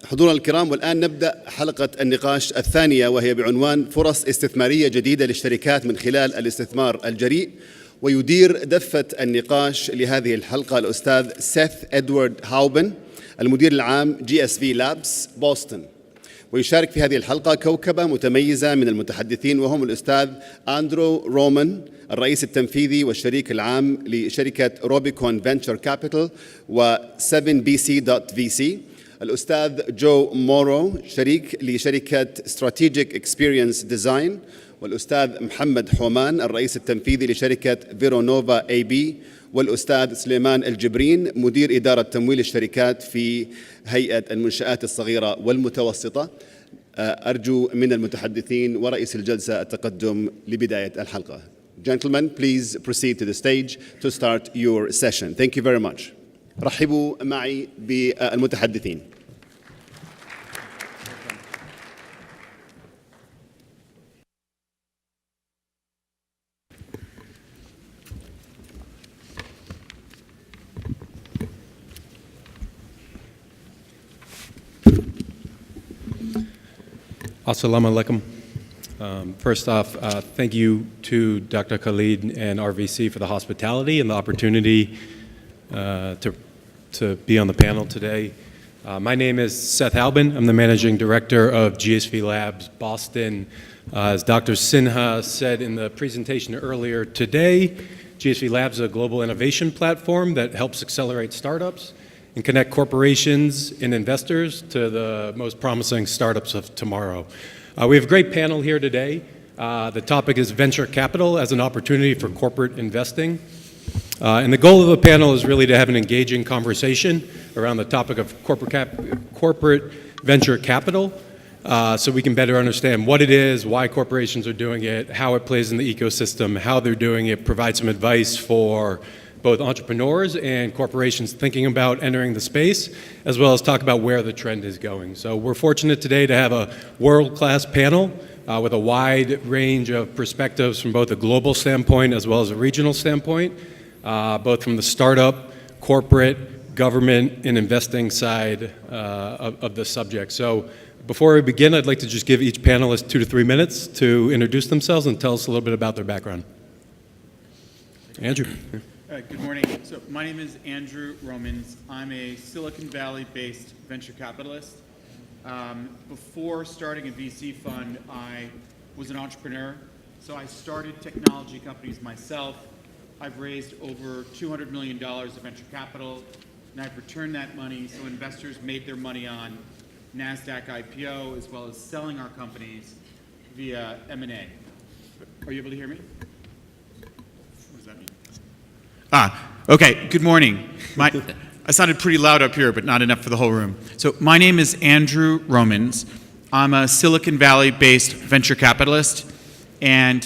حضورنا الكرام، والآن نبدأ حلقة النقاش الثانية، وهي بعنوان فرص استثمارية جديدة للشركات من خلال الاستثمار الجريء. ويدير دفة النقاش لهذه الحلقة الأستاذ سيث إدوارد هاوبن، المدير العام GSV لابس بوسطن. ويشارك في هذه الحلقة كوكبة متميزة من المتحدثين، وهم الأستاذ أندرو رومان، الرئيس التنفيذي والشريك العام لشركة روبيكون فينتشر كابيتال و7bc.vc، الأستاذ جو مورو، شريك لشركة Strategic Experience Design، والأستاذ محمد حومان، الرئيس التنفيذي لشركة فيرونوفا اي بي، والأستاذ سليمان الجبرين، مدير إدارة تمويل الشركات في هيئة المنشآت الصغيرة والمتوسطة. أرجو من المتحدثين ورئيس الجلسة التقدم لبداية الحلقة. Gentlemen, please proceed to the stage to start your session. Thank you very much. رحبوا معي بالمتحدثين. Assalamu alaikum. First off, thank you to Dr. Khalid and RVC for the hospitality and the opportunity to be on the panel today. My name is Seth Halbin. I'm the Managing Director of GSV Labs Boston. As Dr. Sinha said in the presentation earlier today, GSV Labs is a global innovation platform that helps accelerate startups and connect corporations and investors to the most promising startups of tomorrow. We have a great panel here today. The topic is venture capital as an opportunity for corporate investing. And the goal of the panel is really to have an engaging conversation around the topic of corporate venture capital, so we can better understand what it is, why corporations are doing it, how it plays in the ecosystem, how they're doing it, provide some advice for both entrepreneurs and corporations thinking about entering the space, as well as talk about where the trend is going. So we're fortunate today to have a world-class panel with a wide range of perspectives from both a global standpoint as well as a regional standpoint, both from the startup, corporate, government, and investing side of the subject. So before we begin, I'd like to just give each panelist 2 to 3 minutes to introduce themselves and tell us a little bit about their background. Andrew. Good morning. So my name is Andrew Romans. I'm a Silicon Valley-based venture capitalist. Before starting a VC fund, I was an entrepreneur. So I started technology companies myself. I've raised over $200 million of venture capital, and I've returned that money so investors made their money on NASDAQ IPO, as well as selling our companies via M&A. Are you able to hear me? What does that mean? Okay, good morning. I sounded pretty loud up here, but not enough for the whole room. So my name is Andrew Romans. I'm a Silicon Valley-based venture capitalist, and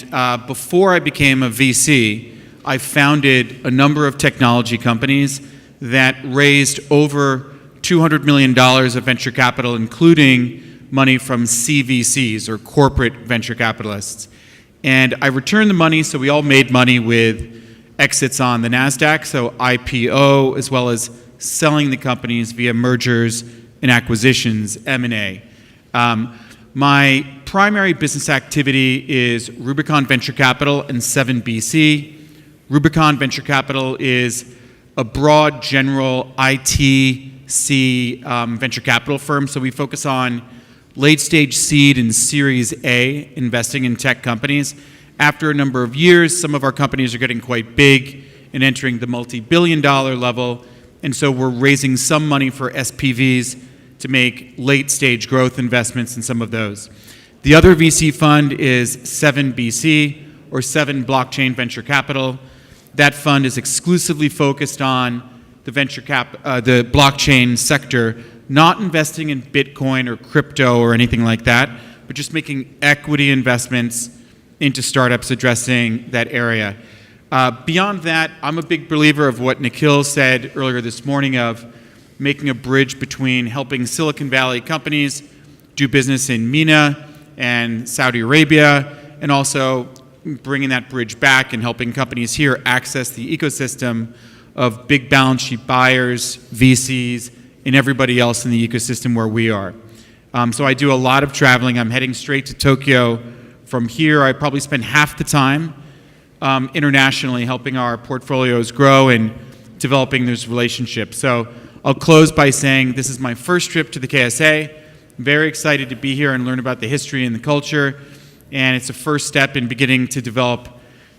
before I became a VC, I founded a number of technology companies that raised over $200 million of venture capital, including money from CVCs, or corporate venture capitalists. And I returned the money, so we all made money with exits on the NASDAQ, so IPO, as well as selling the companies via mergers and acquisitions, M&A. My primary business activity is Rubicon Venture Capital and 7bc. Rubicon Venture Capital is a broad, general ITC venture capital firm, so we focus on late-stage seed and Series A investing in tech companies. After a number of years, some of our companies are getting quite big and entering the multi-billion-dollar level, and so we're raising some money for SPVs to make late-stage growth investments in some of those. The other VC fund is 7bc, or 7 Blockchain Venture Capital. That fund is exclusively focused on the the blockchain sector, not investing in Bitcoin or crypto or anything like that, but just making equity investments into startups addressing that area. Beyond that, I'm a big believer of what Nikhil said earlier this morning of making a bridge between helping Silicon Valley companies do business in MENA and Saudi Arabia, and also bringing that bridge back and helping companies here access the ecosystem of big balance sheet buyers, VCs, and everybody else in the ecosystem where we are. So I do a lot of traveling. I'm heading straight to Tokyo. From here, I probably spend half the time internationally helping our portfolios grow and developing those relationships. So I'll close by saying this is my first trip to the KSA. I'm very excited to be here and learn about the history and the culture. And it's a first step in beginning to develop,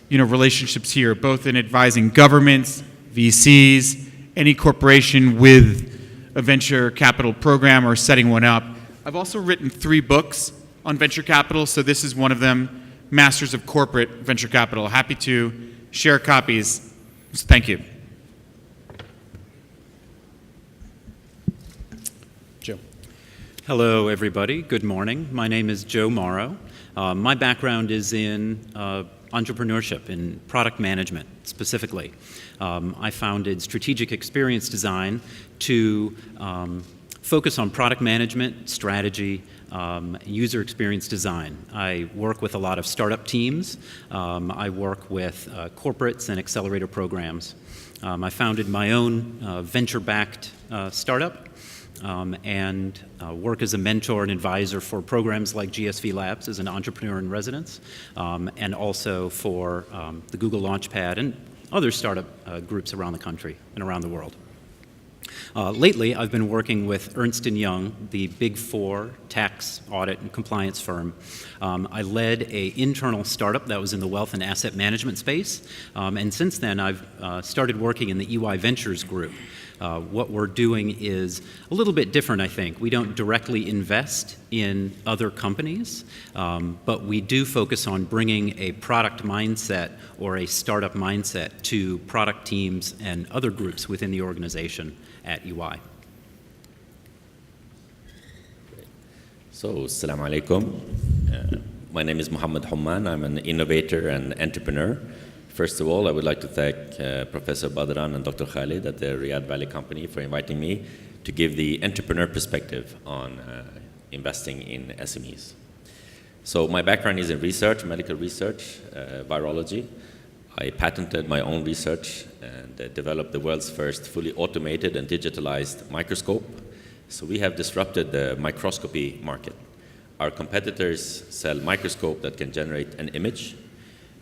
relationships here, both in advising governments, VCs, any corporation with a venture capital program or setting one up. I've also written 3 books on venture capital, so this is one of them, Masters of Corporate Venture Capital. Happy to share copies. So thank you. Joe. Hello, everybody. Good morning. My name is Joe Morrow. My background is in entrepreneurship, in product management specifically. I founded Strategic Experience Design to focus on product management, strategy, user experience design. I work with a lot of startup teams. I work with corporates and accelerator programs. I founded my own venture-backed startup and work as a mentor and advisor for programs like GSV Labs as an entrepreneur in residence, and also for the Google Launchpad and other startup groups around the country and around the world. Lately, I've been working with Ernst & Young, the Big Four tax audit and compliance firm. I led an internal startup that was in the wealth and asset management space, and since then I've started working in the EY Ventures group. What we're doing is a little bit different, I think. We don't directly invest in other companies, but we do focus on bringing a product mindset or a startup mindset to product teams and other groups within the organization at EY. So, Assalamu alaikum. My name is Mohammed Humman. I'm an innovator and entrepreneur. First of all, I would like to thank Professor Badran and Dr. Khalid at the Riyadh Valley Company for inviting me to give the entrepreneur perspective on investing in SMEs. So my background is in research, medical research, virology. I patented my own research and developed the world's first fully automated and digitalized microscope. So we have disrupted the microscopy market. Our competitors sell microscope that can generate an image,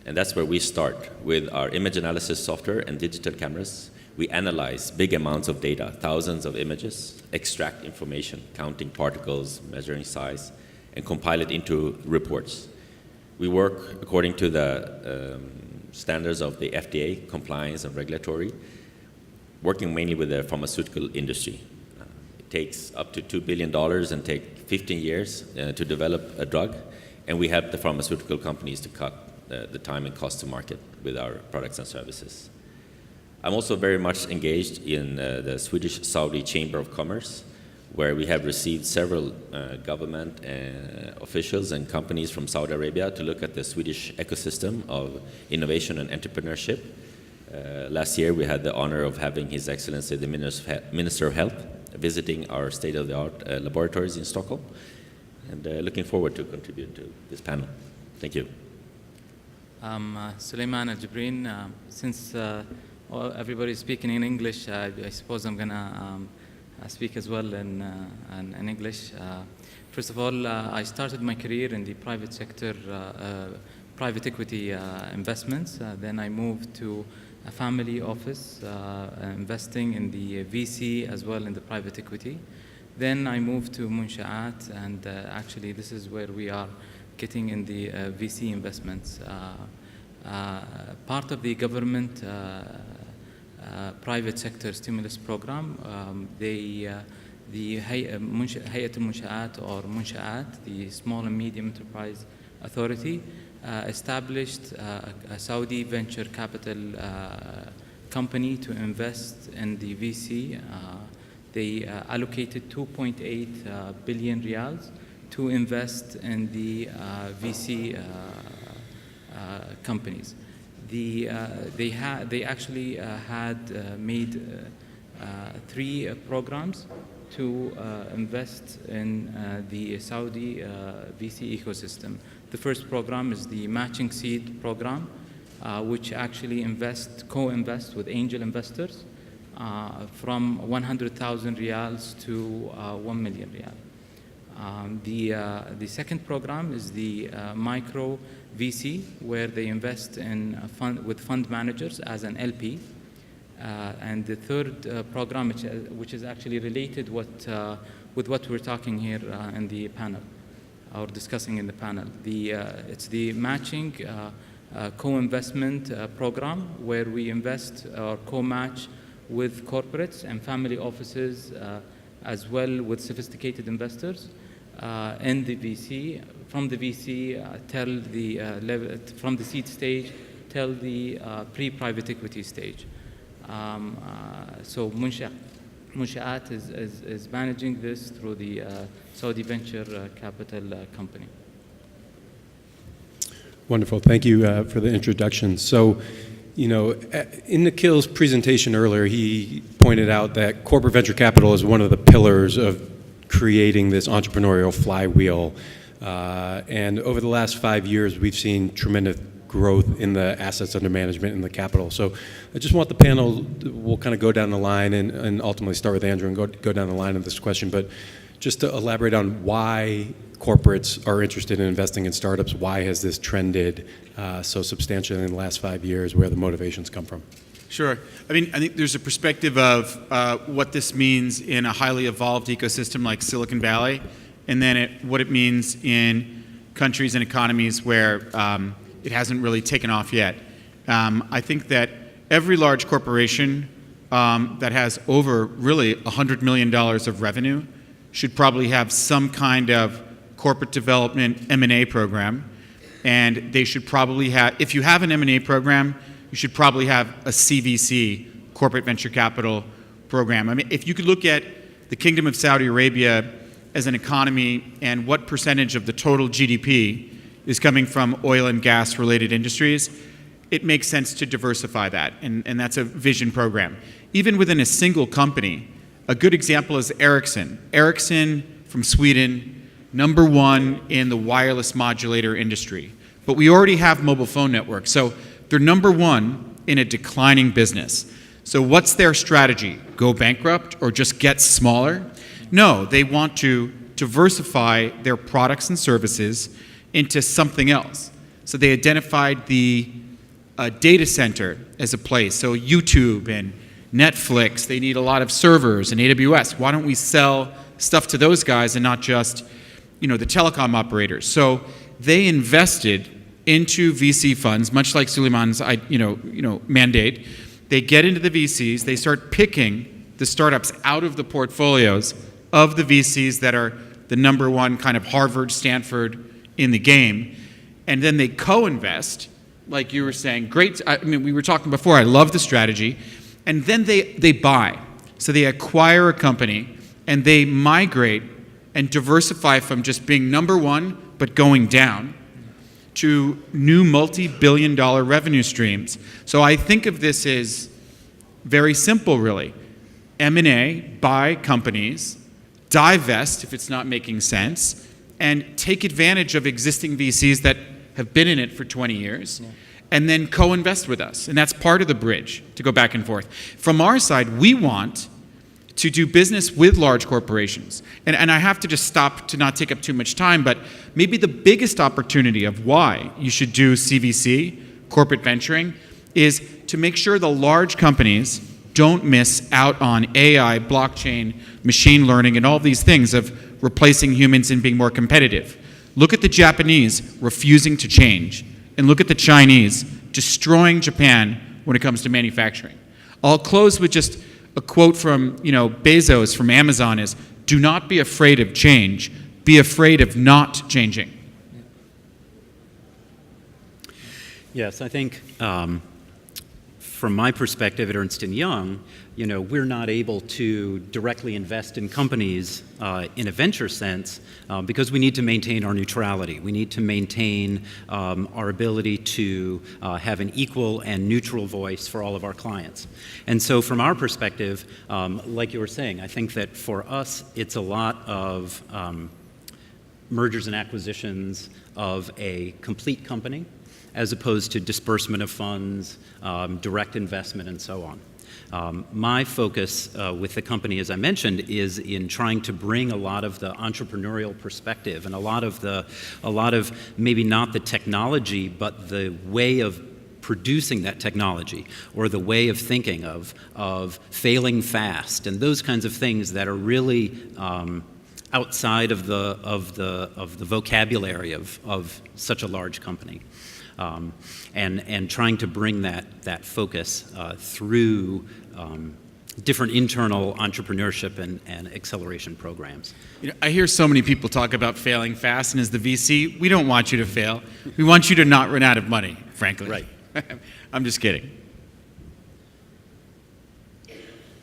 and that's where we start with our image analysis software and digital cameras. We analyze big amounts of data, thousands of images, extract information, counting particles, measuring size, and compile it into reports. We work according to the standards of the FDA, compliance and regulatory, working mainly with the pharmaceutical industry. It takes up to $2 billion and take 15 years to develop a drug, and we help the pharmaceutical companies to cut the time and cost to market with our products and services. I'm also very much engaged in the Swedish-Saudi Chamber of Commerce, where we have received several government officials and companies from Saudi Arabia to look at the Swedish ecosystem of innovation and entrepreneurship. Last year, we had the honor of having His Excellency the Minister of Health visiting our state-of-the-art laboratories in Stockholm, and looking forward to contribute to this panel. Thank you. Suleiman Al-Jibrin. Since everybody is speaking in English, I suppose I'm going to speak as well in English. First of all, I started my career in the private sector, private equity investments. Then I moved to a family office, investing in the VC as well in the private equity. Then I moved to Munsha'at, and actually this is where we are getting in the VC investments. Part of the government private sector stimulus program, the Hayat al-Munsha'at or Munsha'at, the Small and Medium Enterprise Authority, established a Saudi venture capital company to invest in the VC. They allocated 2.8 billion riyals to invest in the VC companies. They actually had made 3 programs to invest in the Saudi VC ecosystem. The first program is the Matching Seed program, which actually co-invest with angel investors from 100,000 riyals to 1 million riyal. The second program is the micro VC, where they invest in with fund managers as an LP. And the third program, which is actually related with what we're talking here in the panel, or discussing in the panel. It's the matching co-investment program, where we invest or co-match with corporates and family offices, as well with sophisticated investors in the VC, from the VC from the seed stage till the pre-private equity stage. So Munshaat is managing this through the Saudi venture capital company. Wonderful. Thank you for the introduction. So, you know, in Nikhil's presentation earlier, he pointed out that corporate venture capital is one of the pillars of creating this entrepreneurial flywheel. And over the last 5 years, we've seen tremendous growth in the assets under management and the capital. So I just want the panel, we'll kind of go down the line and ultimately start with Andrew and go down the line of this question, but just to elaborate on why corporates are interested in investing in startups, why has this trended so substantially in the last 5 years, where the motivations come from? Sure. I mean, I think there's a perspective of what this means in a highly evolved ecosystem like Silicon Valley, and then what it means in countries and economies where it hasn't really taken off yet. I think that every large corporation that has over really $100 million of revenue should probably have some kind of corporate development M&A program. And they should probably have, if you have an M&A program, you should probably have a CVC, corporate venture capital program. I mean, if you could look at the Kingdom of Saudi Arabia as an economy and what percentage of the total GDP is coming from oil and gas related industries, it makes sense to diversify that, and that's a vision program. Even within a single company, a good example is Ericsson. Ericsson from Sweden, #1 in the wireless modulator industry. But we already have mobile phone networks, so they're #1 in a declining business. So what's their strategy? Go bankrupt or just get smaller? No, they want to diversify their products and services into something else. So they identified the data center as a place. So YouTube and Netflix, they need a lot of servers, and AWS. Why don't we sell stuff to those guys and not just, you know, the telecom operators? So they invested into VC funds, much like Suleiman's, mandate. They get into the VCs, they start picking the startups out of the portfolios of the VCs that are the #1 kind of Harvard, Stanford in the game, and then they co-invest, like you were saying. Great. I mean, we were talking before. I love the strategy, and then they buy. So they acquire a company, and they migrate and diversify from just being #1 but going down to new multi-billion-dollar revenue streams. So I think of this as very simple, really. M&A, buy companies, divest if it's not making sense, and take advantage of existing VCs that have been in it for 20 years, and then co-invest with us. And that's part of the bridge to go back and forth. From our side, we want to do business with large corporations. And I have to just stop to not take up too much time, but maybe the biggest opportunity of why you should do CVC, corporate venturing, is to make sure the large companies don't miss out on AI, blockchain, machine learning, and all these things of replacing humans and being more competitive. Look at the Japanese refusing to change, and look at the Chinese destroying Japan when it comes to manufacturing. I'll close with just a quote from, Bezos from Amazon is, "Do not be afraid of change, be afraid of not changing." Yes, I think from my perspective at Ernst & Young, we're not able to directly invest in companies in a venture sense because we need to maintain our neutrality. We need to maintain our ability to have an equal and neutral voice for all of our clients. And so from our perspective, like you were saying, I think that for us, it's a lot of mergers and acquisitions of a complete company, as opposed to disbursement of funds, direct investment, and so on. My focus with the company, as I mentioned, is in trying to bring a lot of the entrepreneurial perspective and a lot of maybe not the technology, but the way of producing that technology, or the way of thinking of failing fast, and those kinds of things that are really outside of the vocabulary of such a large company, and trying to bring that focus through different internal entrepreneurship and acceleration programs. You know, I hear so many people talk about failing fast, and as the VC, we don't want you to fail. We want you to not run out of money, frankly. Right. I'm just kidding.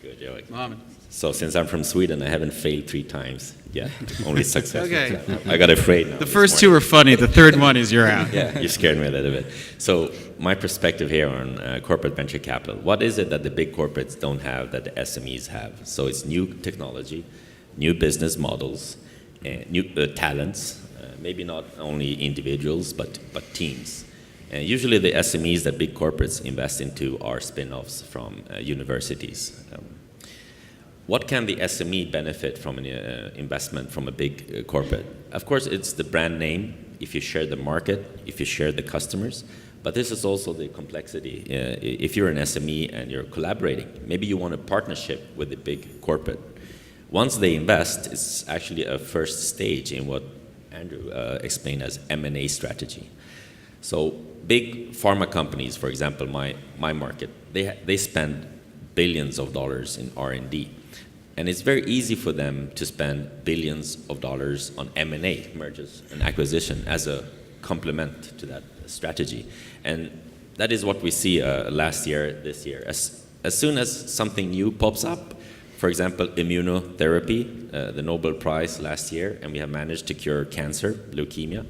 Good, Joey. Mohammed. So since I'm from Sweden, I haven't failed 3 times yet. Only success. Okay. I got afraid now. The first 2 are funny. The third one is you're out. Yeah, you scared me a little bit. So my perspective here on corporate venture capital, what is it that the big corporates don't have that the SMEs have? So it's new technology, new business models, new talents, maybe not only individuals, but teams. And usually the SMEs that big corporates invest into are spin-offs from universities. What can the SME benefit from an investment from a big corporate? Of course, it's the brand name, if you share the market, if you share the customers, but this is also the complexity. If you're an SME and you're collaborating, maybe you want a partnership with a big corporate. Once they invest, it's actually a first stage in what Andrew explained as M&A strategy. So big pharma companies, for example, my market, they spend billions of dollars in R&D. And it's very easy for them to spend billions of dollars on M&A, mergers and acquisition, as a complement to that strategy. And that is what we see last year, this year. As soon as something new pops up, for example, immunotherapy, the Nobel Prize last year, and we have managed to cure cancer, leukemia,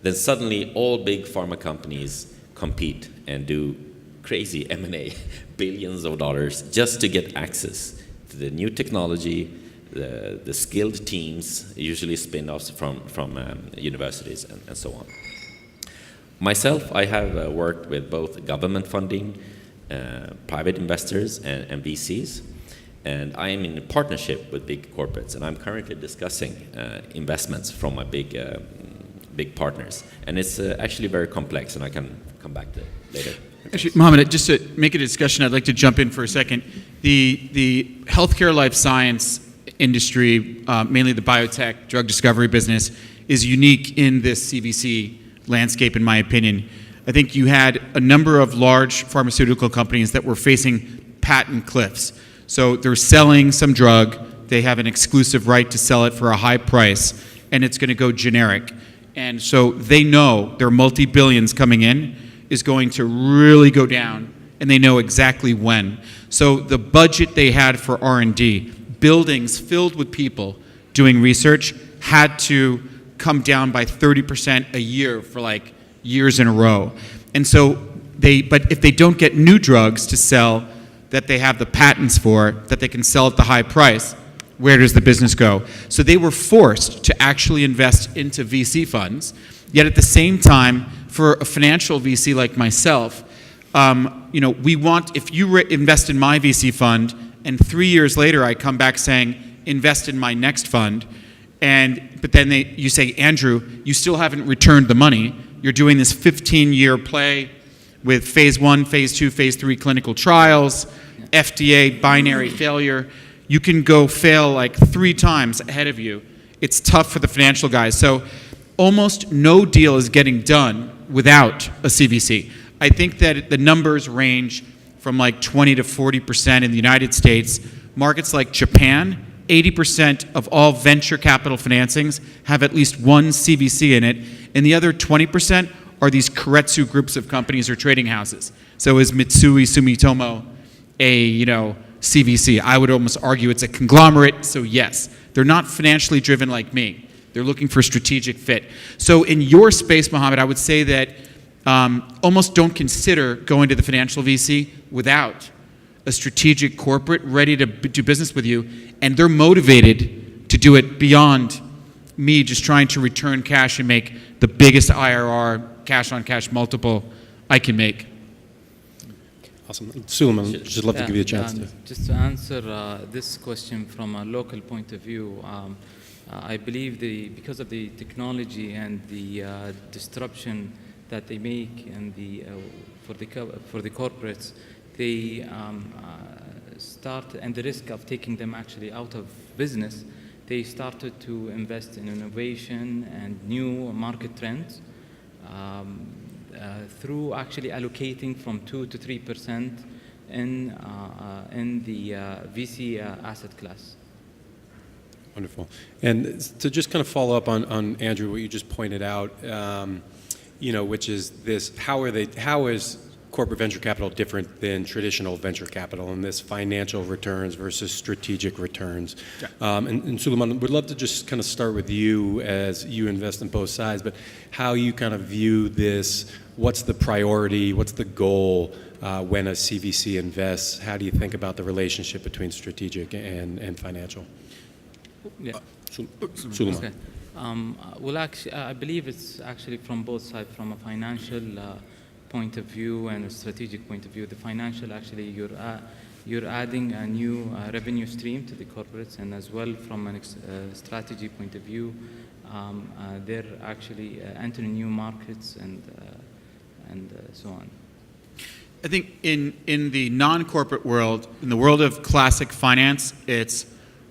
then suddenly all big pharma companies compete and do crazy M&A, billions of dollars, just to get access to the new technology, the skilled teams, usually spin-offs from universities and so on. Myself, I have worked with both government funding, private investors, and VCs. And I am in a partnership with big corporates, and I'm currently discussing investments from my big partners. And it's actually very complex, and I can come back to it later. Actually, Mohammed, just to make a discussion, I'd like to jump in for a second. The healthcare life science industry, mainly the biotech drug discovery business, is unique in this CVC landscape, in my opinion. I think you had a number of large pharmaceutical companies that were facing patent cliffs. So they're selling some drug, they have an exclusive right to sell it for a high price, and it's going to go generic. And so they know their multi-billions coming in is going to really go down, and they know exactly when. So the budget they had for R&D, buildings filled with people doing research, had to come down by 30% a year for like years in a row. And so but if they don't get new drugs to sell that they have the patents for, that they can sell at the high price, where does the business go? So they were forced to actually invest into VC funds, yet at the same time, for a financial VC like myself, we want, if you invest in my VC fund, and 3 years later I come back saying, invest in my next fund, but then you say, Andrew, you still haven't returned the money. You're doing this 15-year play with phase 1, phase 2, phase 3 clinical trials, FDA binary failure. You can go fail like 3 times ahead of you. It's tough for the financial guys. So almost no deal is getting done without a CVC. I think that the numbers range from like 20 to 40% in the United States. Markets like Japan, 80% of all venture capital financings have at least one CVC in it, and the other 20% are these keiretsu groups of companies or trading houses. So is Mitsui Sumitomo a CVC? I would almost argue it's a conglomerate, so yes. They're not financially driven like me. They're looking for strategic fit. So in your space, Mohammed, I would say that almost don't consider going to the financial VC without a strategic corporate ready to do business with you, and they're motivated to do it beyond me just trying to return cash and make the biggest IRR, cash-on-cash multiple I can make. Awesome. Suleiman, just love to give you a chance to. Just to answer this question from a local point of view, I believe because of the technology and the disruption that they make and for the corporates, they start, and the risk of taking them actually out of business, they started to invest in innovation and new market trends through actually allocating from 2 to 3% in the VC asset class. Wonderful. And to just kind of follow up on Andrew, what you just pointed out, which is this: how is corporate venture capital different than traditional venture capital in this financial returns versus strategic returns? Yeah. And Suleiman, we'd love to just kind of start with you as you invest in both sides, but how you kind of view this. What's the priority? What's the goal when a CVC invests? How do you think about the relationship between strategic and financial? Yeah. Suleiman. Okay. Well, actually, I believe it's actually from both sides, from a financial point of view and a strategic point of view. The financial, actually, you're adding a new revenue stream to the corporates, and as well from a strategy point of view, they're actually entering new markets and so on. I think in the non-corporate world, in the world of classic finance, it's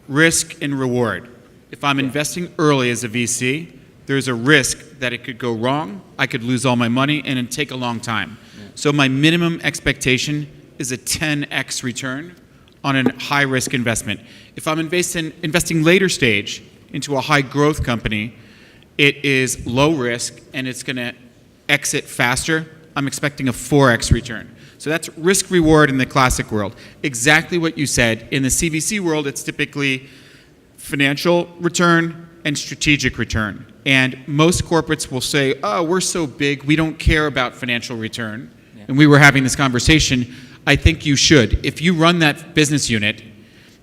risk and reward. If I'm investing early as a VC, there's a risk that it could go wrong, I could lose all my money, and it'd take a long time. Yeah. So my minimum expectation is a 10x return on a high-risk investment. If I'm investing later stage into a high-growth company, it is low risk, and it's going to exit faster. I'm expecting a 4x return. So that's risk-reward in the classic world. Exactly what you said. In the CVC world, it's typically financial return and strategic return. And most corporates will say, oh, we're so big, we don't care about financial return. Yeah. And we were having this conversation. I think you should. If you run that business unit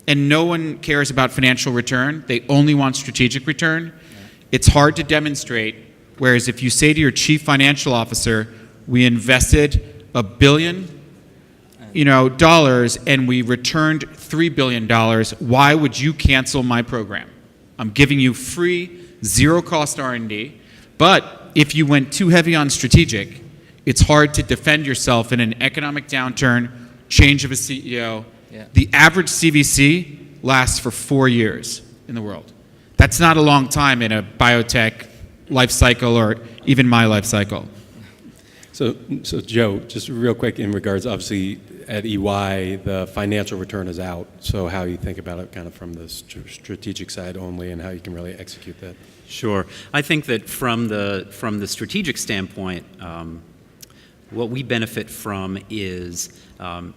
and no one cares about financial return, they only want strategic return, yeah, it's hard to demonstrate. Whereas if you say to your chief financial officer, we invested $1 billion, dollars, and we returned $3 billion, why would you cancel my program? I'm giving you free, zero-cost R&D, but if you went too heavy on strategic, it's hard to defend yourself in an economic downturn, change of a CEO. Yeah. The average CVC lasts for 4 years in the world. That's not a long time in a biotech life cycle or even my life cycle. So Joe, just real quick in regards, obviously at EY, the financial return is out. So how you think about it kind of from the strategic side only and how you can really execute that? Sure. I think that from the strategic standpoint, what we benefit from is, and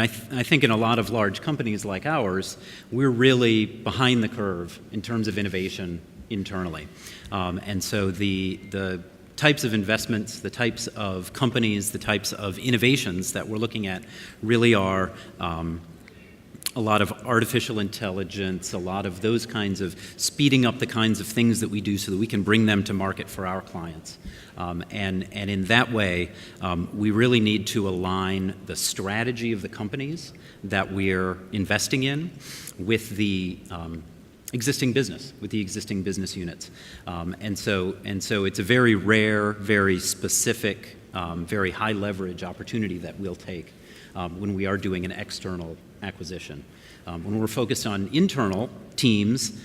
I think in a lot of large companies like ours, we're really behind the curve in terms of innovation internally. And so the types of investments, the types of companies, the types of innovations that we're looking at really are a lot of artificial intelligence, a lot of those kinds of speeding up the kinds of things that we do so that we can bring them to market for our clients. And in that way, we really need to align the strategy of the companies that we're investing in with the existing business, with the existing business units. And so it's a very rare, very specific, very high leverage opportunity that we'll take when we are doing an external acquisition. When we're focused on internal teams,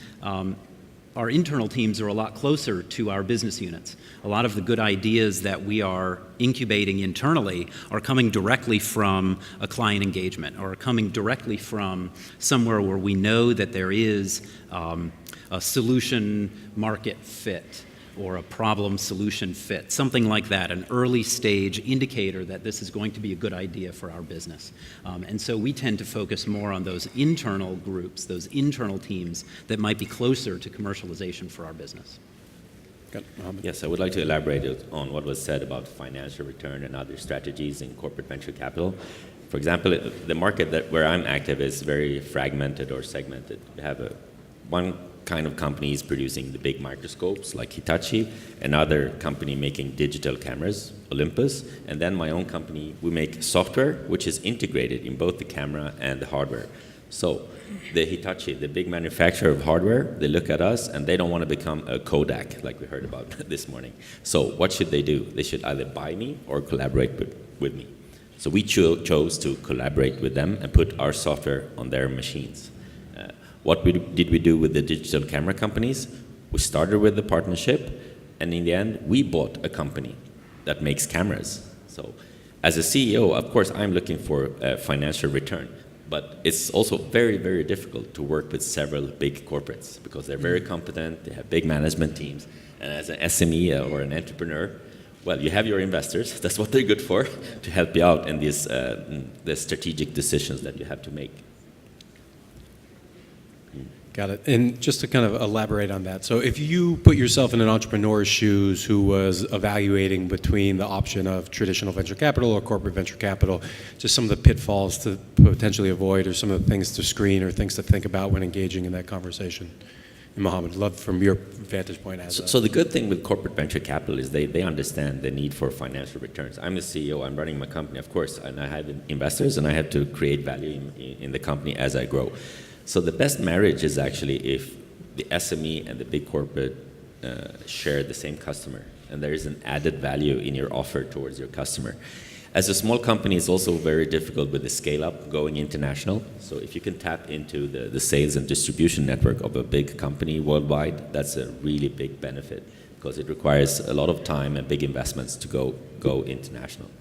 our internal teams are a lot closer to our business units. A lot of the good ideas that we are incubating internally are coming directly from a client engagement or coming directly from somewhere where we know that there is a solution market fit or a problem solution fit, something like that, an early stage indicator that this is going to be a good idea for our business. And so we tend to focus more on those internal groups, those internal teams that might be closer to commercialization for our business. Yes, I would like to elaborate on what was said about financial return and other strategies in corporate venture capital. For example, the market where I'm active is very fragmented or segmented. We have one kind of companies producing the big microscopes like Hitachi, another company making digital cameras, Olympus, and then my own company, we make software which is integrated in both the camera and the hardware. So the Hitachi, the big manufacturer of hardware, they look at us and they don't want to become a Kodak like we heard about this morning. So what should they do? They should either buy me or collaborate with me. So we chose to collaborate with them and put our software on their machines. What did we do with the digital camera companies? We started with the partnership, and in the end, we bought a company that makes cameras. So as a CEO, of course, I'm looking for a financial return, but it's also very, very difficult to work with several big corporates because they're very competent, they have big management teams, and as an SME or an entrepreneur, well, you have your investors, that's what they're good for, to help you out in these the strategic decisions that you have to make. Got it. And just to kind of elaborate on that, so if you put yourself in an entrepreneur's shoes who was evaluating between the option of traditional venture capital or corporate venture capital, just some of the pitfalls to potentially avoid or some of the things to screen or things to think about when engaging in that conversation. And Mohammed, I'd love from your vantage point as so the good thing with corporate venture capital is they understand the need for financial returns. I'm the CEO, I'm running my company, of course, and I have investors and I have to create value in the company as I grow. So the best marriage is actually if the SME and the big corporate share the same customer and there is an added value in your offer towards your customer. As a small company, it's also very difficult with the scale-up going international. So if you can tap into the sales and distribution network of a big company worldwide, that's a really big benefit because it requires a lot of time and big investments to go international.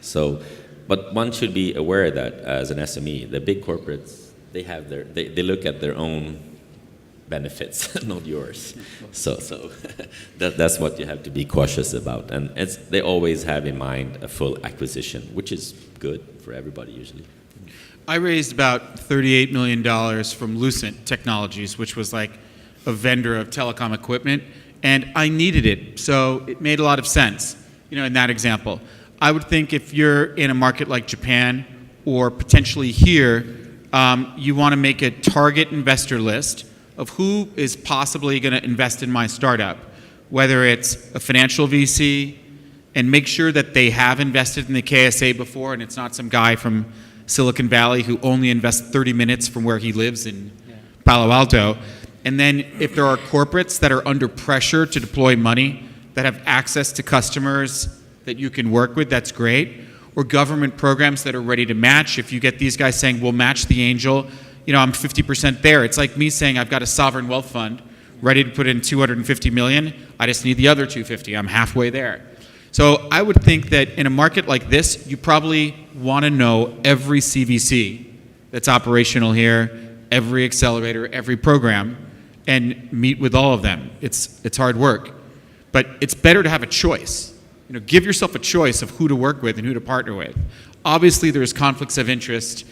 So, but one should be aware that as an SME, the big corporates, they look at their own benefits, not yours. So that's what you have to be cautious about. And they always have in mind a full acquisition, which is good for everybody usually. I raised about $38 million from Lucent Technologies, which was like a vendor of telecom equipment, and I needed it. So it made a lot of sense, in that example. I would think if you're in a market like Japan or potentially here, you want to make a target investor list of who is possibly going to invest in my startup, whether it's a financial VC, and make sure that they have invested in the KSA before and it's not some guy from Silicon Valley who only invests 30 minutes from where he lives in Palo Alto. And then if there are corporates that are under pressure to deploy money, that have access to customers that you can work with, that's great. Or government programs that are ready to match. If you get these guys saying, we'll match the angel, I'm 50% there. It's like me saying I've got a sovereign wealth fund ready to put in 250 million. I just need the other 250. I'm halfway there. So I would think that in a market like this, you probably want to know every CVC that's operational here, every accelerator, every program, and meet with all of them. It's hard work. But it's better to have a choice. Give yourself a choice of who to work with and who to partner with. Obviously, there's conflicts of interest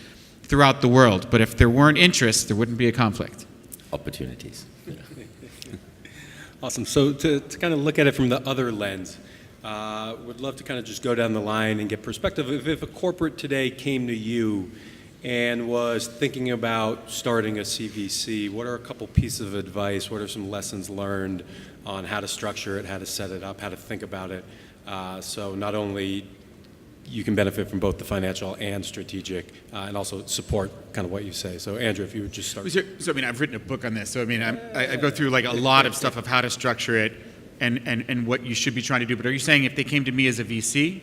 throughout the world, but if there weren't interests, there wouldn't be a conflict. Opportunities. Awesome. So to kind of look at it from the other lens, would love to kind of just go down the line and get perspective. If a corporate today came to you and was thinking about starting a CVC, what are a couple pieces of advice? What are some lessons learned on how to structure it, how to set it up, how to think about it? So not only you can benefit from both the financial and strategic, and also support kind of what you say. So Andrew, if you would just start. So I've written a book on this. So I go through like a lot of stuff of how to structure it and what you should be trying to do. But are you saying if they came to me as a VC,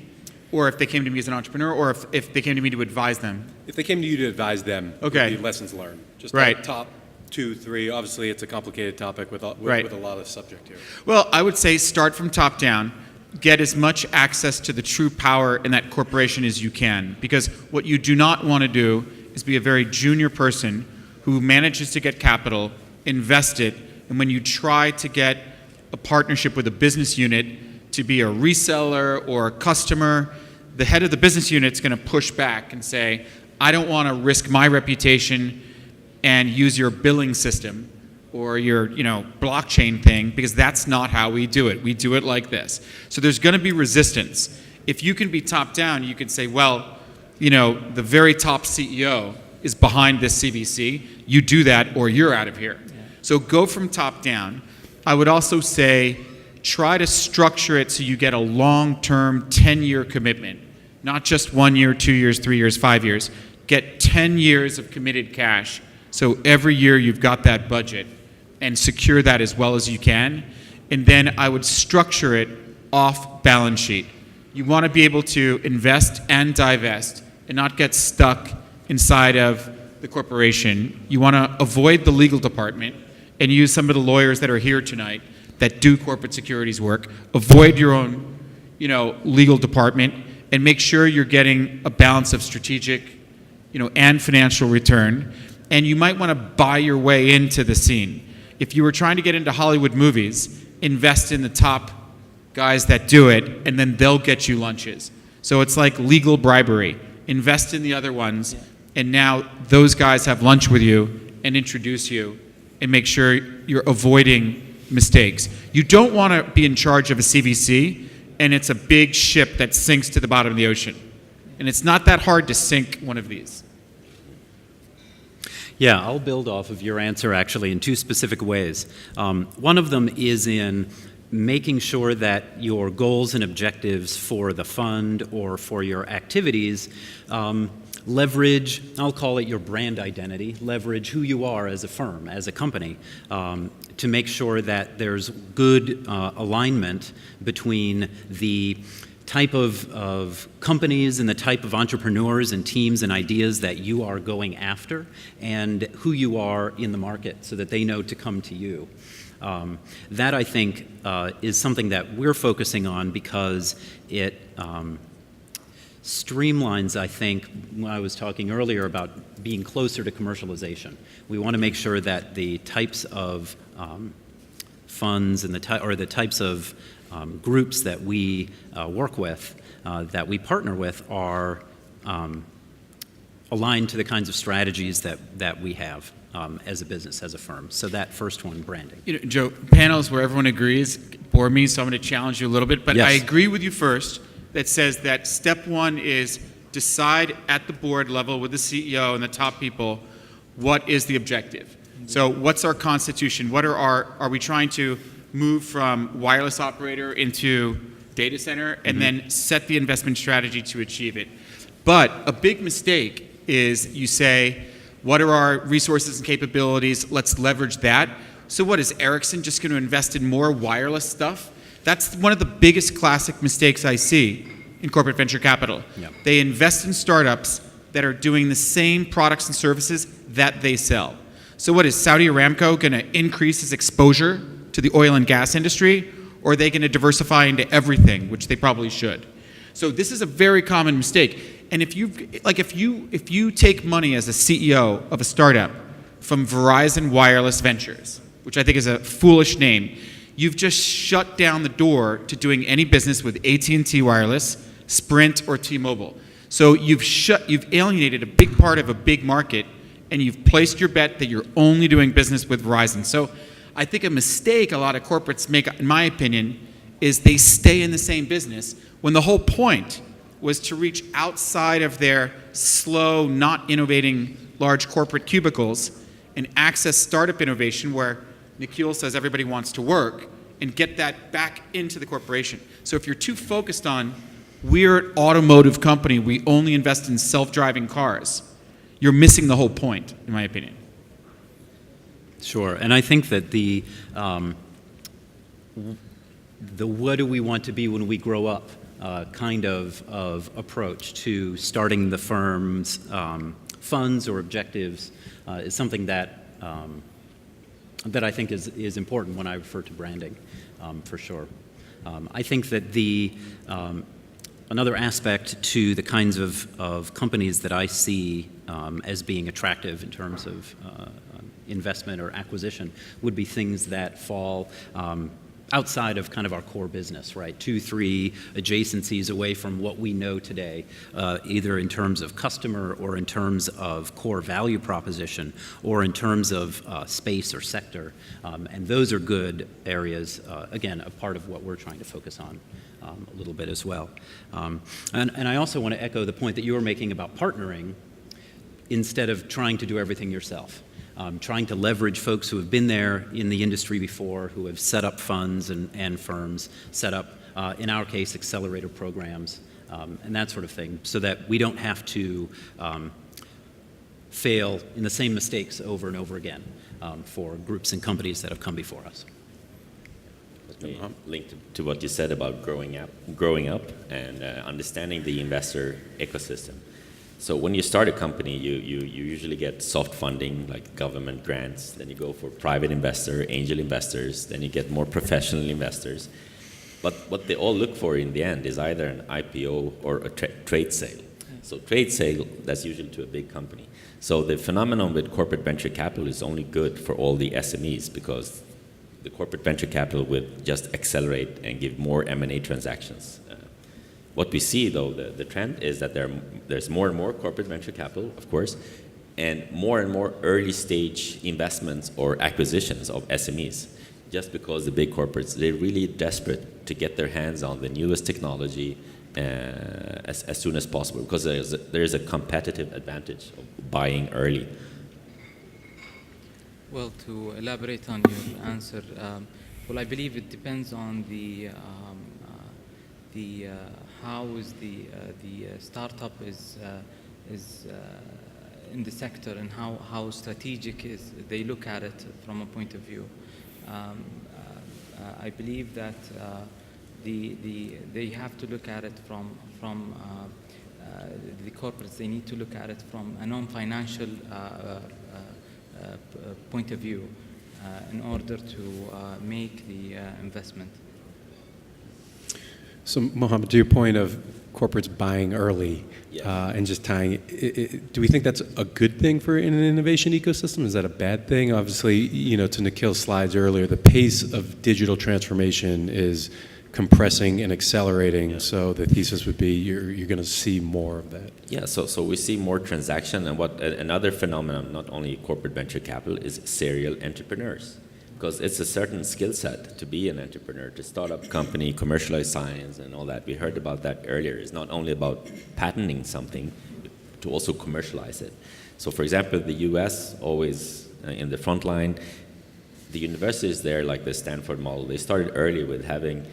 or if they came to me as an entrepreneur, or if they came to me to advise them? If they came to you to advise them, okay. Lessons learned. Just right. Top 2, 3. Obviously, it's a complicated topic with a lot of subject here. Well, I would say start from top down. Get as much access to the true power in that corporation as you can. Because what you do not want to do is be a very junior person who manages to get capital, invest it, and when you try to get a partnership with a business unit to be a reseller or a customer, the head of the business unit is going to push back and say, I don't want to risk my reputation and use your billing system or your blockchain thing, because that's not how we do it. We do it like this. So there's going to be resistance. If you can be top down, you can say, well, the very top CEO is behind this CVC. You do that or you're out of here. So go from top down. I would also say try to structure it so you get a long-term 10-year commitment, not just 1 year, 2 years, 3 years, 5 years. Get 10 years of committed cash, so every year you've got that budget, and secure that as well as you can. And then I would structure it off balance sheet. You want to be able to invest and divest and not get stuck inside of the corporation. You want to avoid the legal department and use some of the lawyers that are here tonight that do corporate securities work. Avoid your own, legal department, and make sure you're getting a balance of strategic, and financial return. And you might want to buy your way into the scene. If you were trying to get into Hollywood movies, invest in the top guys that do it, and then they'll get you lunches. So it's like legal bribery. Invest in the other ones, and now those guys have lunch with you and introduce you and make sure you're avoiding mistakes. You don't want to be in charge of a CVC, and it's a big ship that sinks to the bottom of the ocean. And it's not that hard to sink one of these. Yeah, I'll build off of your answer actually in two specific ways. One of them is in making sure that your goals and objectives for the fund or for your activities leverage, I'll call it your brand identity, leverage who you are as a firm, as a company, to make sure that there's good alignment between the type of companies and the type of entrepreneurs and teams and ideas that you are going after and who you are in the market so that they know to come to you. That, I think, is something that we're focusing on because it streamlines, I think, when I was talking earlier about being closer to commercialization. We want to make sure that the types of funds and the types of groups that we work with, that we partner with, are aligned to the kinds of strategies that we have as a business, as a firm. So that first one, branding. Joe, panels where everyone agrees bore me, so I'm going to challenge you a little bit. But yes. I agree with you first that says that step one is decide at the board level with the CEO and the top people what is the objective. So what's our constitution? Are we trying to move from wireless operator into data center, and then set the investment strategy to achieve it. But a big mistake is you say, what are our resources and capabilities? Let's leverage that. So what, is Ericsson just going to invest in more wireless stuff? That's one of the biggest classic mistakes I see in corporate venture capital. Yep. They invest in startups that are doing the same products and services that they sell. So what, is Saudi Aramco going to increase its exposure to the oil and gas industry, or are they going to diversify into everything, which they probably should? So this is a very common mistake. And if you take money as a CEO of a startup from Verizon Wireless Ventures, which I think is a foolish name, you've just shut down the door to doing any business with AT&T Wireless, Sprint, or T-Mobile. So you've alienated a big part of a big market, and you've placed your bet that you're only doing business with Verizon. So I think a mistake a lot of corporates make, in my opinion, is they stay in the same business when the whole point was to reach outside of their slow, not innovating large corporate cubicles and access startup innovation where Nikhil says everybody wants to work, and get that back into the corporation. So if you're too focused on, we're an automotive company, we only invest in self-driving cars, you're missing the whole point, in my opinion. Sure, and I think that the what do we want to be when we grow up kind of approach to starting the firm's funds or objectives is something that that I think is important when I refer to branding, for sure. I think that another aspect to the kinds of companies that I see as being attractive in terms of investment or acquisition would be things that fall outside of kind of our core business, right? 2, 3 adjacencies away from what we know today, either in terms of customer or in terms of core value proposition or in terms of space or sector. And those are good areas, again, a part of what we're trying to focus on a little bit as well. And I also want to echo the point that you were making about partnering instead of trying to do everything yourself. trying to leverage folks who have been there in the industry before, who have set up funds and firms, set up, in our case, accelerator programs, and that sort of thing, so that we don't have to fail in the same mistakes over and over again for groups and companies that have come before us. Linked to what you said about growing up and understanding the investor ecosystem. So when you start a company, you usually get soft funding like government grants, then you go for private investor, angel investors, then you get more professional investors. But what they all look for in the end is either an IPO or a trade sale. So trade sale, that's usually to a big company. So the phenomenon with corporate venture capital is only good for all the SMEs, because the corporate venture capital would just accelerate and give more M&A transactions. What we see, though, the trend is that there's more and more corporate venture capital, of course, and more early stage investments or acquisitions of SMEs, just because the big corporates, they're really desperate to get their hands on the newest technology as soon as possible, because there is a competitive advantage of buying early. Well, to elaborate on your answer, well, I believe it depends on how is the startup is in the sector, and how strategic is they look at it from a point of view. I believe that they have to look at it from the corporates. They need to look at it from a non-financial point of view in order to make the investment. So, Mohammed, to your point of corporates buying early, Yes. And just tying it, do we think that's a good thing for an innovation ecosystem? Is that a bad thing? Obviously, you know, to Nikhil's slides earlier, the pace of digital transformation is compressing and accelerating. Yeah. So the thesis would be you're going to see more of that. Yeah, so we see more transaction, and what another phenomenon, not only corporate venture capital, is serial entrepreneurs. Because it's a certain skill set to be an entrepreneur, to start up a company, commercialize science and all that. We heard about that earlier. It's not only about patenting something, to also commercialize it. So for example, the US, always in the front line, the universities there, like the Stanford model, they started early with having,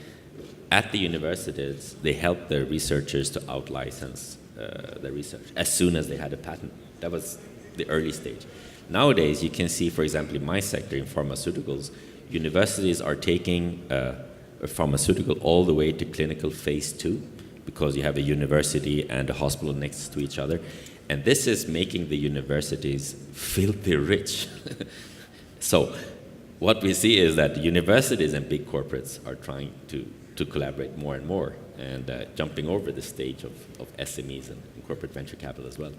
at the universities, they helped their researchers to out-license their research as soon as they had a patent. That was the early stage. Nowadays, you can see, for example, in my sector, in pharmaceuticals, universities are taking a pharmaceutical all the way to clinical phase 2, because you have a university and a hospital next to each other. And this is making the universities filthy rich. So what we see is that universities and big corporates are trying to collaborate more and more, and jumping over the stage of SMEs and corporate venture capital as well.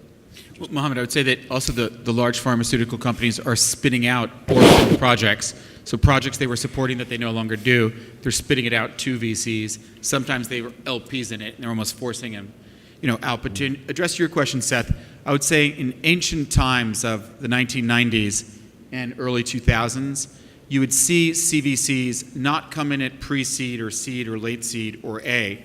Well, Mohammed, I would say that also the large pharmaceutical companies are spitting out orphan projects. So projects they were supporting that they no longer do, they're spitting it out to VCs. Sometimes they were LPs in it, and they're almost forcing them, out. But to address your question, Seth, I would say in ancient times of the 1990s and early 2000s, you would see CVCs not come in at pre-seed or seed or late seed or A,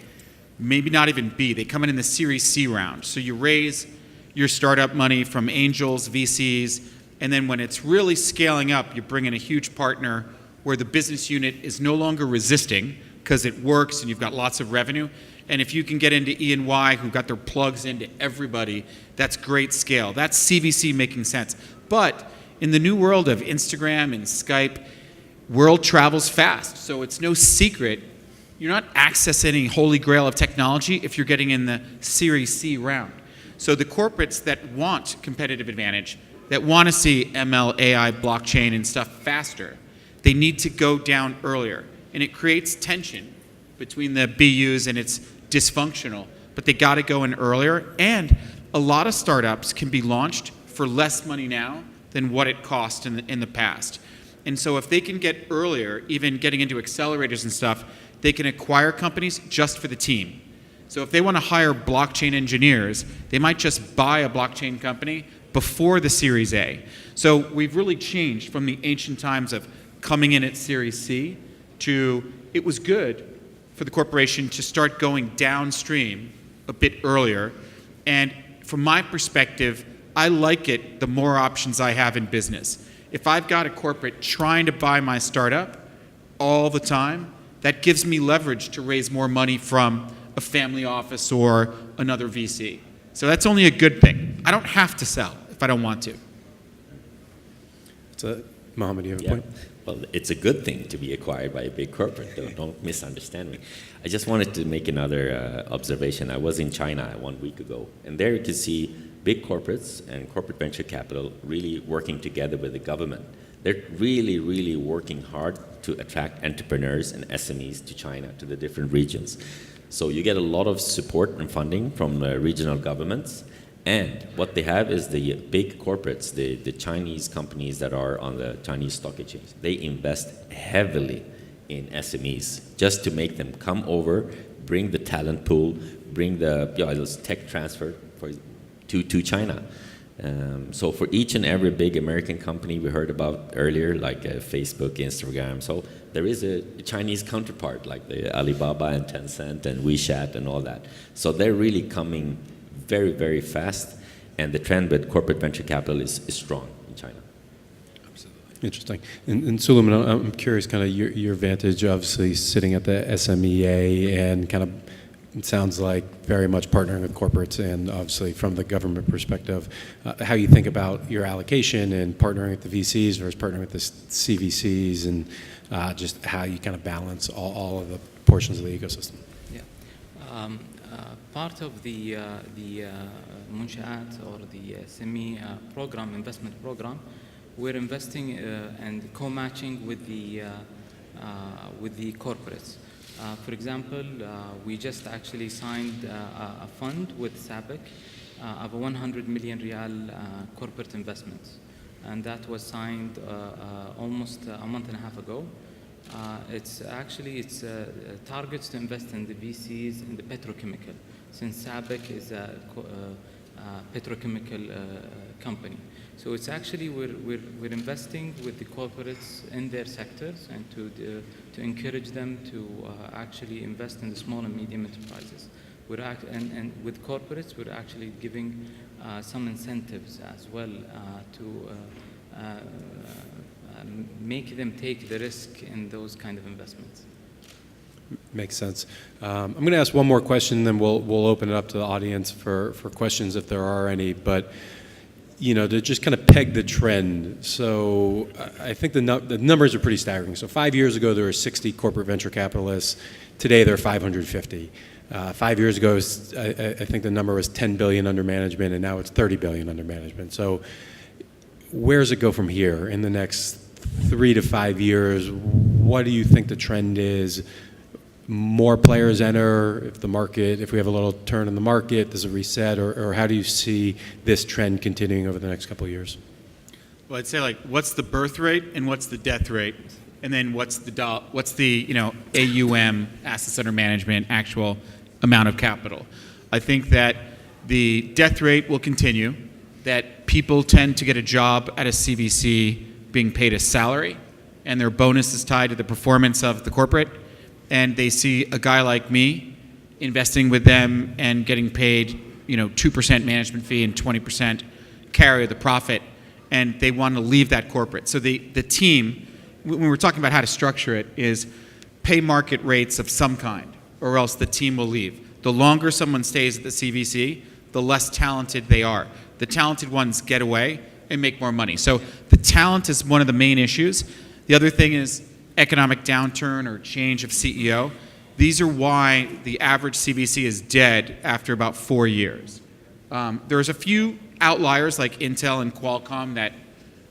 maybe not even B. They come in the Series C round. So you raise your startup money from angels, VCs, and then when it's really scaling up, you bring in a huge partner where the business unit is no longer resisting because it works and you've got lots of revenue. And if you can get into E&Y, who got their plugs into everybody, that's great scale. That's CVC making sense. But in the new world of Instagram and Skype, world travels fast. So it's no secret you're not accessing holy grail of technology if you're getting in the Series C round. So the corporates that want competitive advantage, that want to see ML, AI, blockchain, and stuff faster, they need to go down earlier. And it creates tension between the BUs, and it's dysfunctional. But they got to go in earlier. And a lot of startups can be launched for less money now than what it cost in the past. And so if they can get earlier, even getting into accelerators and stuff, they can acquire companies just for the team. So if they want to hire blockchain engineers, they might just buy a blockchain company before the Series A. So we've really changed from the ancient times of coming in at Series C to it was good for the corporation to start going downstream a bit earlier. And from my perspective, I like it the more options I have in business. If I've got a corporate trying to buy my startup all the time, that gives me leverage to raise more money from a family office or another VC. So that's only a good thing. I don't have to sell if I don't want to. Mohammed, you have a Yeah. point? Well, it's a good thing to be acquired by a big corporate. Don't misunderstand me. I just wanted to make another observation. I was in China 1 week ago, and there you can see big corporates and corporate venture capital really working together with the government. They're really, really working hard to attract entrepreneurs and SMEs to China, to the different regions. So you get a lot of support and funding from regional governments. And what they have is the big corporates, the Chinese companies that are on the Chinese stock exchange. They invest heavily in SMEs just to make them come over, bring the talent pool, bring the tech transfer to China. So for each and every big American company we heard about earlier, like Facebook, Instagram, so there is a Chinese counterpart like the Alibaba and Tencent and WeChat and all that. So they're really coming very, very fast, and the trend with corporate venture capital is strong in China. Absolutely. Interesting. And Suleiman, I'm curious kind of your vantage, obviously sitting at the SMEA and kind of, it sounds like very much partnering with corporates and obviously from the government perspective, how you think about your allocation and partnering with the VCs versus partnering with the CVCs and just how you kind of balance all of the portions of the ecosystem. Yeah. Part of the Munshaat or the SME program, investment program, we're investing and co-matching with the corporates. For example, we just actually signed a fund with SABIC of a 100 million Riyal corporate investment, and that was signed almost a month and a half ago. It's targets to invest in the VCs in the petrochemical, since SABIC is a petrochemical company. So it's actually we're investing with the corporates in their sectors and to encourage them to actually invest in the small and medium enterprises. And with corporates, we're actually giving some incentives as well to make them take the risk in those kind of investments. Makes sense. I'm going to ask one more question, then we'll open it up to the audience for questions if there are any. But you know, to just kind of peg the trend. So I think the numbers are pretty staggering. So 5 years ago, there were 60 corporate venture capitalists. Today, there are 550. 5 years ago, I think the number was 10 billion under management, and now it's 30 billion under management. So where does it go from here in the next 3 to 5 years? What do you think the trend is? More players enter if we have a little turn in the market, does it reset, or how do you see this trend continuing over the next couple of years? Well, I'd say like, what's the birth rate and what's the death rate, and then what's the AUM, assets under management, actual amount of capital. I think that the death rate will continue, that people tend to get a job at a CVC being paid a salary, and their bonus is tied to the performance of the corporate. And they see a guy like me investing with them and getting paid, 2% management fee and 20% carry of the profit, and they want to leave that corporate. So the team, when we're talking about how to structure it, is pay market rates of some kind, or else the team will leave. The longer someone stays at the CVC, the less talented they are. The talented ones get away and make more money. So the talent is one of the main issues. The other thing is economic downturn or change of CEO. These are why the average CVC is dead after about 4 years. There's a few outliers like Intel and Qualcomm that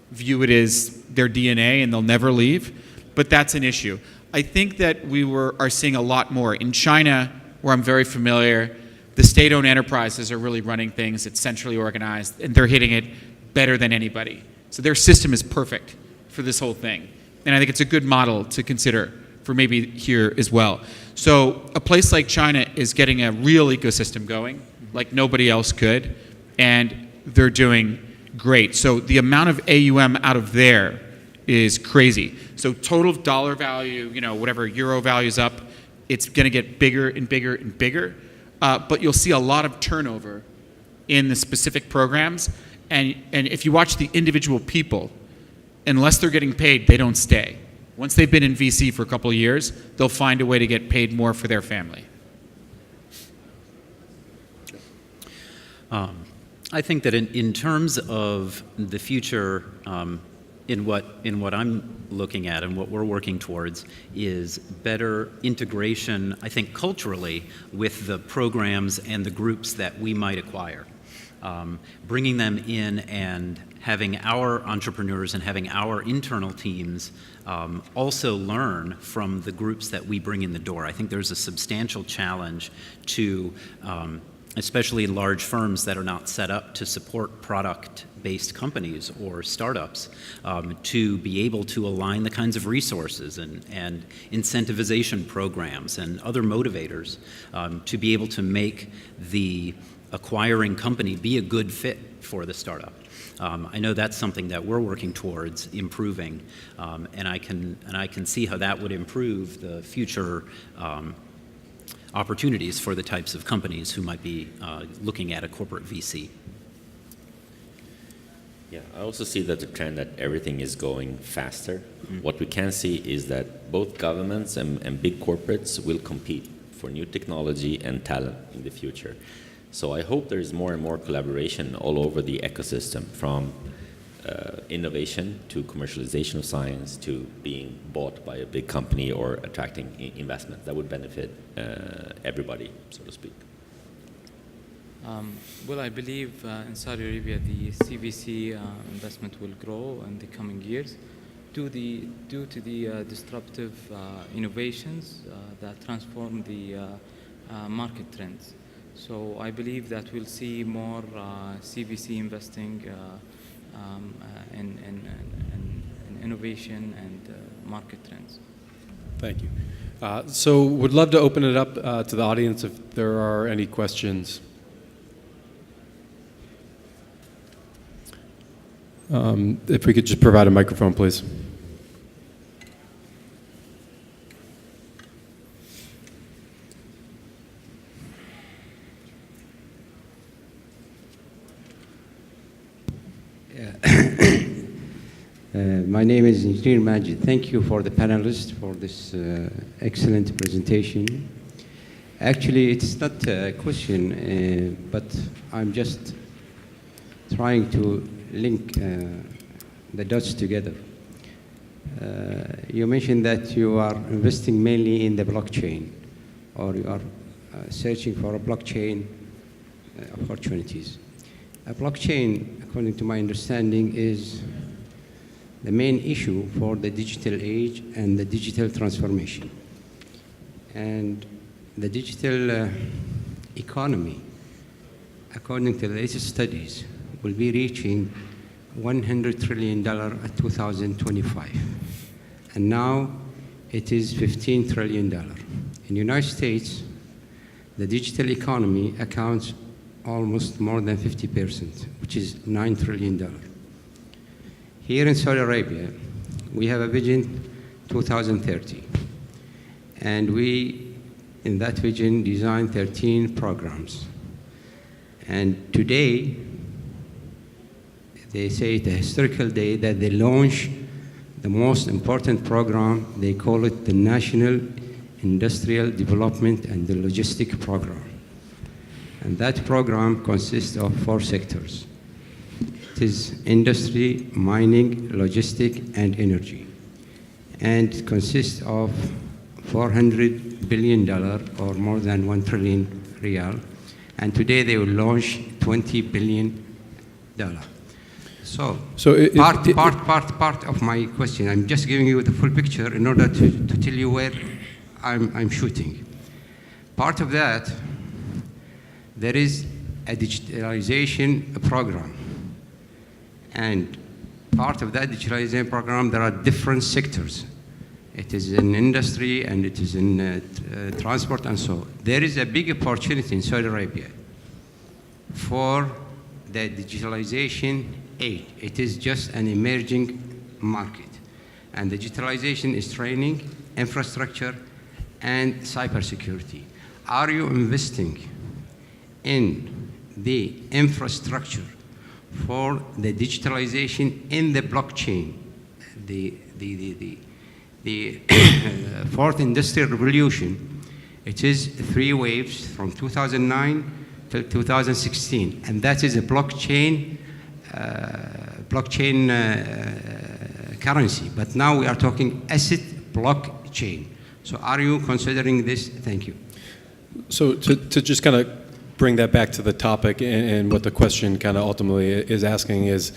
view it as their DNA and they'll never leave, but that's an issue. I think that we are seeing a lot more. In China, where I'm very familiar, the state-owned enterprises are really running things. It's centrally organized, and they're hitting it better than anybody. So their system is perfect for this whole thing. And I think it's a good model to consider for maybe here as well. So a place like China is getting a real ecosystem going, like nobody else could, and they're doing great. So the amount of AUM out of there is crazy. So total dollar value, whatever euro value is up, it's going to get bigger and bigger and bigger. But you'll see a lot of turnover in the specific programs. And if you watch the individual people, unless they're getting paid, they don't stay. Once they've been in VC for a couple of years, they'll find a way to get paid more for their family. I think that in terms of the future, in what I'm looking at and what we're working towards is better integration, I think culturally, with the programs and the groups that we might acquire. Bringing them in and having our entrepreneurs and having our internal teams also learn from the groups that we bring in the door. I think there's a substantial challenge to, especially large firms that are not set up to support product-based companies or startups, to be able to align the kinds of resources and incentivization programs and other motivators to be able to make the acquiring company be a good fit for the startup. I know that's something that we're working towards improving, and I can see how that would improve the future opportunities for the types of companies who might be looking at a corporate VC. Yeah, I also see that the trend that everything is going faster. What we can see is that both governments and big corporates will compete for new technology and talent in the future. So I hope there's more and more collaboration all over the ecosystem, from innovation to commercialization of science to being bought by a big company or attracting investment that would benefit everybody, so to speak. Well, I believe in Saudi Arabia the CVC investment will grow in the coming years due to the disruptive innovations that transform the market trends. So I believe that we'll see more CVC investing in innovation and market trends. Thank you. So would love to open it up to the audience if there are any questions. If we could just provide a microphone, please. My name is Engineer Majid. Thank you for the panelists for this excellent presentation. Actually, it's not a question, but I'm just trying to link the dots together. You mentioned that you are investing mainly in the blockchain, or you are searching for a blockchain opportunities. A blockchain, according to my understanding, is the main issue for the digital age and the digital transformation. And the digital economy, according to the latest studies, will be reaching $100 trillion at 2025. And now it is $15 trillion. In the United States, the digital economy accounts almost more than 50%, which is $9 trillion. Here in Saudi Arabia, we have a vision 2030. And we, in that vision, designed 13 programs. And today, they say it's a historical day that they launch the most important program. They call it the National Industrial Development and the Logistic Program. And that program consists of 4 sectors. It is industry, mining, logistic, and energy. And it consists of $400 billion, or more than 1 trillion riyal. And today they will launch $20 billion. So part of my question, I'm just giving you the full picture in order to tell you where I'm shooting. Part of that, there is a digitalization program. And part of that digitalization program, there are different sectors. It is in industry and it is in transport and so on. There is a big opportunity in Saudi Arabia for the digitalization age. It is just an emerging market. And digitalization is training, infrastructure, and cybersecurity. Are you investing in the infrastructure for the digitalization in the blockchain the fourth industrial revolution, it is 3 waves from 2009 till 2016, and that is a blockchain currency. But now we are talking asset blockchain. So are you considering this? Thank you. So to just kind of bring that back to the topic and what the question kind of ultimately is asking is,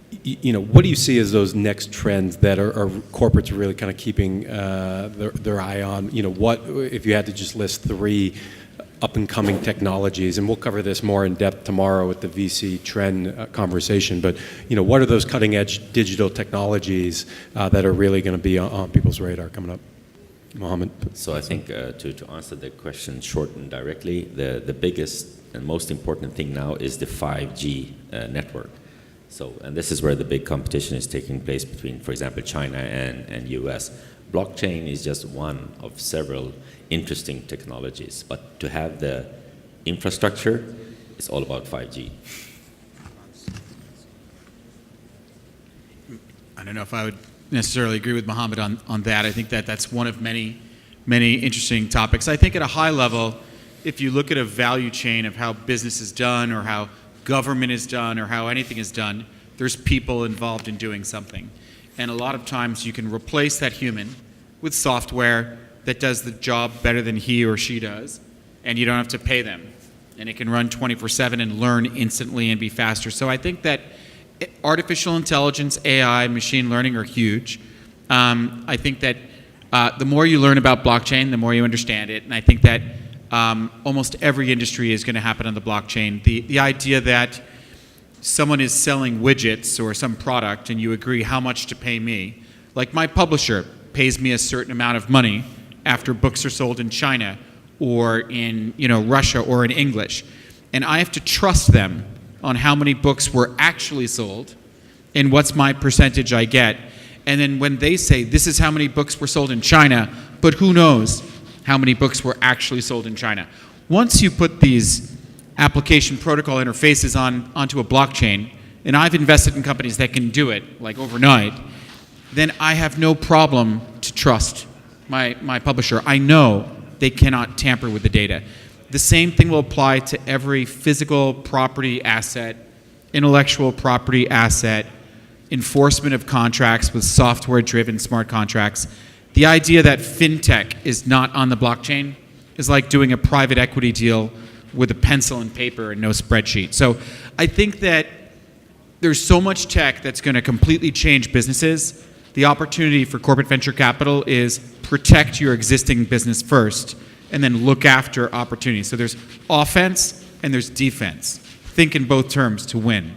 what do you see as those next trends that are corporates really kind of keeping their eye on? What, if you had to just list 3 up-and-coming technologies, and we'll cover this more in depth tomorrow with the VC trend conversation, but what are those cutting-edge digital technologies that are really going to be on people's radar coming up? Mohammed. So I think to answer the question short and directly, the biggest and most important thing now is the 5G network. So, and this is where the big competition is taking place between, for example, China and US. Blockchain is just one of several interesting technologies, but to have the infrastructure, it's all about 5G. I don't know if I would necessarily agree with Mohammed on that. I think that's one of many interesting topics. I think at a high level, if you look at a value chain of how business is done or how government is done or how anything is done, there's people involved in doing something. And a lot of times you can replace that human with software that does the job better than he or she does, and you don't have to pay them. And it can run 24/7 and learn instantly and be faster. So I think that artificial intelligence, AI, machine learning are huge. I think that the more you learn about blockchain, the more you understand it. And I think that almost every industry is going to happen on the blockchain. The idea that someone is selling widgets or some product and you agree how much to pay me, like my publisher pays me a certain amount of money after books are sold in China or in Russia or in English, and I have to trust them on how many books were actually sold and what's my percentage I get. And then when they say this is how many books were sold in China, but who knows how many books were actually sold in China. Once you put these application protocol interfaces onto a blockchain, and I've invested in companies that can do it like overnight, then I have no problem to trust my publisher. I know they cannot tamper with the data. The same thing will apply to every physical property asset, intellectual property asset, enforcement of contracts with software-driven smart contracts. The idea that fintech is not on the blockchain is like doing a private equity deal with a pencil and paper and no spreadsheet. So I think that there's so much tech that's going to completely change businesses. The opportunity for corporate venture capital is protect your existing business first and then look after opportunities. So there's offense and there's defense. Think in both terms to win.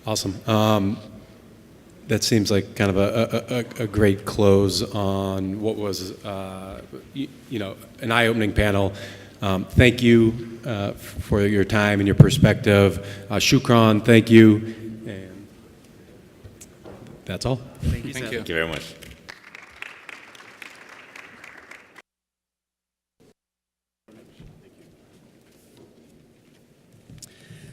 Awesome. That seems like kind of a great close on what was, an eye-opening panel. Thank you for your time and your perspective. Shukran, thank you. And that's all. Thank you, Seth. Thank you very much.